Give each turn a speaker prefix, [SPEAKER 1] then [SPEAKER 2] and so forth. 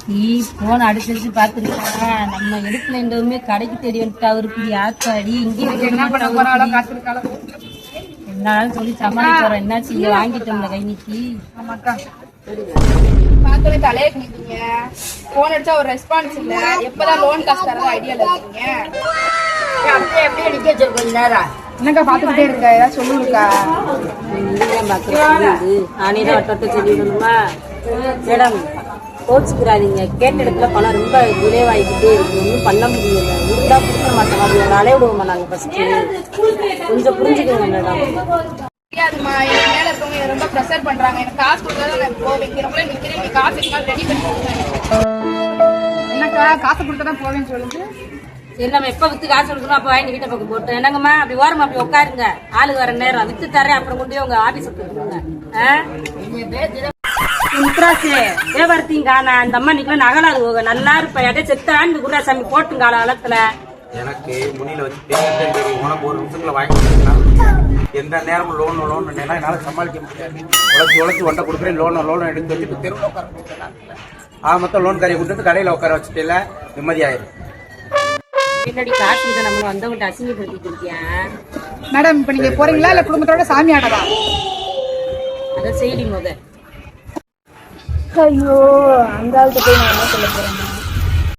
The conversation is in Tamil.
[SPEAKER 1] நீ போன் அடிச்சு பாத்துருக்கா நம்ம எடுப்புல இருந்தவுமே கடைக்கு தேடி வந்துட்டு அவருக்கு யாத்தாடி இங்கேயும்
[SPEAKER 2] என்ன பண்ண போறாலும் காத்திருக்காலும்
[SPEAKER 1] என்னாலும் சொல்லி சமாளிக்கிறோம். என்னாச்சு இங்க வாங்கிட்டோம்ல கை நீக்கி.
[SPEAKER 2] ஆமாக்கா பார்த்தோன்னே தலையை குளிப்பீங்க. போன் அடிச்சா ஒரு ரெஸ்பான்ஸ் இல்ல. எப்பதான் லோன் காசு தரது ஐடியால இருக்கீங்க.
[SPEAKER 1] எப்படி அடிக்க வச்சிருக்கோம் கொஞ்ச நேரம்.
[SPEAKER 2] என்னக்கா பாத்துக்கிட்டே இருக்க, ஏதாவது சொல்லுங்கக்கா.
[SPEAKER 1] நானே தான் வட்டத்தை சொல்லிடணுமா மேடம்? கோச்சுக்கிறாதீங்க. கேட்ட இடத்துல பணம் ரொம்ப டிலே ஆகிக்கிட்டே இருக்கு. ஒன்றும் பண்ண முடியல. இருந்தா கொடுக்க மாட்டோம். அப்படி அலைய விடுவோமா நாங்கள் ஃபர்ஸ்ட்? கொஞ்சம் புரிஞ்சுக்கோங்க மேடம்.
[SPEAKER 2] தெரியாதுமா, என் மேல இருக்கவங்க ரொம்ப ப்ரெஷர் பண்றாங்க. எனக்கு காசு கொடுத்தா நான் போவேன். நிக்கிறேன் காசு ரெடி பண்ணி என்னக்கா காசு கொடுத்தா போவேன்னு சொல்லுங்க.
[SPEAKER 1] சரி நம்ம எப்ப வித்து காசு கொடுக்கணும் அப்ப வாங்கி வீட்டை பக்கம் போட்டு என்னங்கம்மா அப்படி ஓரமா அப்படி உட்காருங்க. ஆளுக்கு வர நேரம் வித்து தரேன். அப்புறம் கொண்டு போய் உங்க ஆபீஸுக்கு போட்டுருங்க. முத்ராசு வியாபாரத்தையும் காணா. அந்த அம்மா நிக்கல நகலாது போக நல்லா இருப்ப எடை செத்தான்னு கூட சாமி போட்டுங்க காலத்துல.
[SPEAKER 3] எனக்கு முனியில வச்சு உனக்கு ஒரு நிமிஷத்துல வாங்கி கொடுத்தீங்கன்னா எந்த நேரமும் லோன் என்னால சமாளிக்க முடியாது. உழைச்சி ஒன்றை கொடுக்குறேன். லோன் எடுத்து வச்சுட்டு தெருவில் உட்கார கொடுத்தேன். மொத்தம் லோன் கரையை கொடுத்துட்டு கடையில் உட்கார வச்சுட்டு நிம்மதியாயிரும்.
[SPEAKER 1] பின்னாடி காசு கிட்ட நம்ம வந்தவங்கிட்ட அசிங்கப்படுத்திட்டு இருக்கியா
[SPEAKER 2] மேடம்? இப்ப நீங்க போறீங்களா இல்ல குடும்பத்தோட சாமி ஆடவா?
[SPEAKER 1] அத செய்தி முத.
[SPEAKER 2] ஐயோ அந்த ஆளுக்கு போய் நான் என்ன சொல்ல போறேன்?